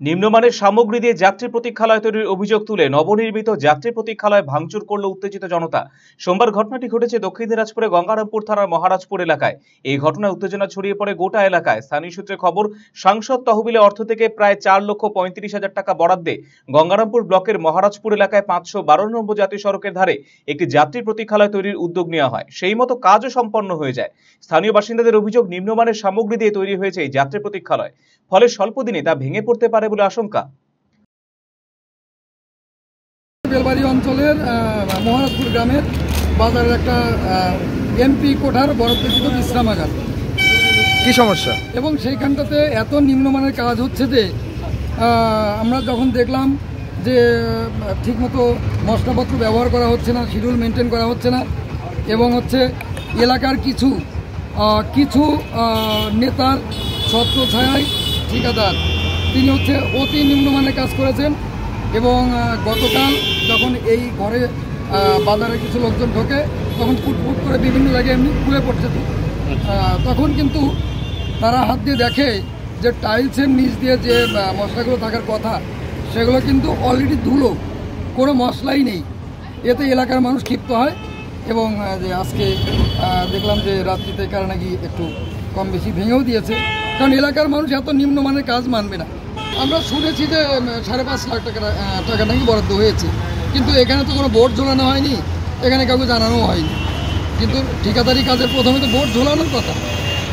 নিম্নমানের সামগ্রী দিয়ে যাত্রী প্রতীক্ষালয় তৈরির অভিযোগ তুলে নবনির্মিত যাত্রী প্রতীক্ষালয় ভাঙচুর করল উত্তেজিত জনতা। সোমবার ঘটনাটি ঘটেছে দক্ষিণ দিনাজপুরে গঙ্গারামপুর থানার মহারাজপুর এলাকায়। এই ঘটনায় উত্তেজনা ছড়িয়ে পড়ে গোটা এলাকায়। স্থানীয় সূত্রে খবর, সাংসদ তহবিলে অর্থ থেকে প্রায় 4,35,000 টাকা বরাদ্দে গঙ্গারামপুর ব্লকের মহারাজপুর এলাকায় 512 নম্বর জাতীয় সড়কের ধারে একটি যাত্রী প্রতীক্ষালয় তৈরির উদ্যোগ নেওয়া হয়। সেই মতো কাজও সম্পন্ন হয়ে যায়। স্থানীয় বাসিন্দাদের অভিযোগ, নিম্নমানের সামগ্রী দিয়ে তৈরি হয়েছে এই যাত্রী প্রতীক্ষালয়, ফলে স্বল্প দিনে তা ভেঙে পড়তে পারে বলে আশঙ্কা। বেলবাড়ি অঞ্চলের মহারাজপুর গ্রামের বাজারের একটা এমপি কোঠার বরাদ্দকৃত বিশ্রামাগার। কি সমস্যা? এবং সেইখানটাতে এত নিম্নমানের কাজ হচ্ছে যে আমরা যখন দেখলাম যে ঠিকমতো মশলাপত্র ব্যবহার করা হচ্ছে না, শিডিউল মেনটেন করা হচ্ছে না, এবং হচ্ছে এলাকার কিছু নেতার ছত্রছায়ায় ঠিকাদার তিনি হচ্ছে অতি নিম্নমানের কাজ করেছেন। এবং গতকাল যখন এই ঘরে বাজারে কিছু লোকজন ঢোকে তখন ফুটফুট করে বিভিন্ন জায়গায় এমনি খুলে পড়ছে, তখন কিন্তু তারা হাত দিয়ে দেখে যে টাইলসের নিচ দিয়ে যে মশলাগুলো থাকার কথা সেগুলো কিন্তু অলরেডি ধুলো, কোনো মশলাই নেই। এতে এলাকার মানুষ ক্ষিপ্ত হয় এবং যে আজকে দেখলাম যে রাত্রিতে কারণ নাকি একটু কম বেশি ভেঙেও দিয়েছে, কারণ এলাকার মানুষ এত নিম্নমানের কাজ মানবে না। আমরা শুনেছি যে 5.5 লাখ টাকা নাকি বরাদ্দ হয়েছে, কিন্তু এখানে তো কোনো বোর্ড ঝোলানো হয়নি, এখানে কাউকে জানানো হয়নি। কিন্তু ঠিকাদারি কাজের প্রথমে তো বোর্ড ঝোলানোর কথা,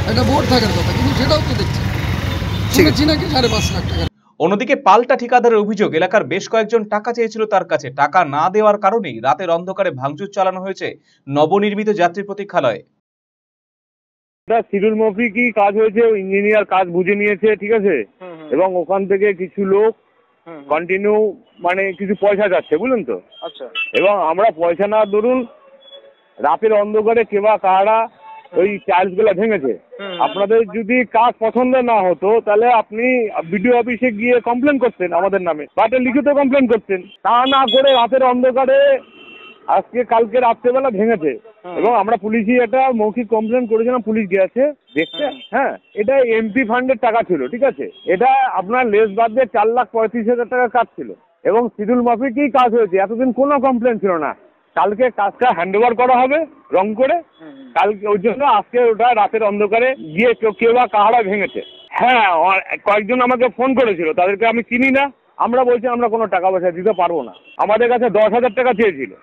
একটা বোর্ড থাকার কথা, কিন্তু সেটাও তো দেখছি শুনেছি নাকি 5.5 লাখ টাকা। অন্যদিকে পাল্টা ঠিকাদারের অভিযোগ, এলাকার বেশ কয়েকজন টাকা চেয়েছিল তার কাছে, টাকা না দেওয়ার কারণেই রাতের অন্ধকারে ভাঙচুর চালানো হয়েছে নবনির্মিত যাত্রী প্রতীক্ষালয়ে। শিডিউল মাফিকই কাজ হয়েছে, ইঞ্জিনিয়ার কাজ বুঝে নিয়েছে, ঠিক আছে, এবং ওখান থেকে কিছু লোক কন্টিনিউ মানে কিছু পয়সা যাচ্ছে, বুঝলেন তো। আচ্ছা। এবং আমরা পয়সা না ধরুন রাতের অন্ধকারে কেবা কারা ওই টাইলস গুলা ভেঙেছে। আপনাদের যদি কাজ পছন্দ না হতো তাহলে আপনি বিডিও অফিসে গিয়ে কমপ্লেন করতেন আমাদের নামে, বা একটা লিখিত কমপ্লেন করতেন। তা না করে রাতের অন্ধকারে আজকে কালকে রাত্রেবেলা ভেঙেছে, এবং আমরা পুলিশই একটা মৌখিক কমপ্লেন করেছিলাম, পুলিশ গিয়েছে দেখতে। হ্যাঁ, এটা এমপি ফান্ডের টাকা ছিল, ঠিক আছে, এটা আপনার লেস বাদ দিয়ে 4,35,000 টাকার কাজ ছিল, এবং শিডিউল মাফিকই কাজ হয়েছে। এতদিন কোনো কমপ্লেন ছিল না। কালকে কাজটা হ্যান্ড ওভার করা হবে রং করে, কালকে ওই জন্য আজকে ওটা রাতের অন্ধকারে গিয়ে কেউ বা কাহারা ভেঙেছে। হ্যাঁ, কয়েকজন আমাকে ফোন করেছিল, তাদেরকে আমি চিনি না। আমরা বলছি আমরা কোনো টাকা পয়সা দিতে পারবো না, আমাদের কাছে 10,000 টাকা চেয়েছিল।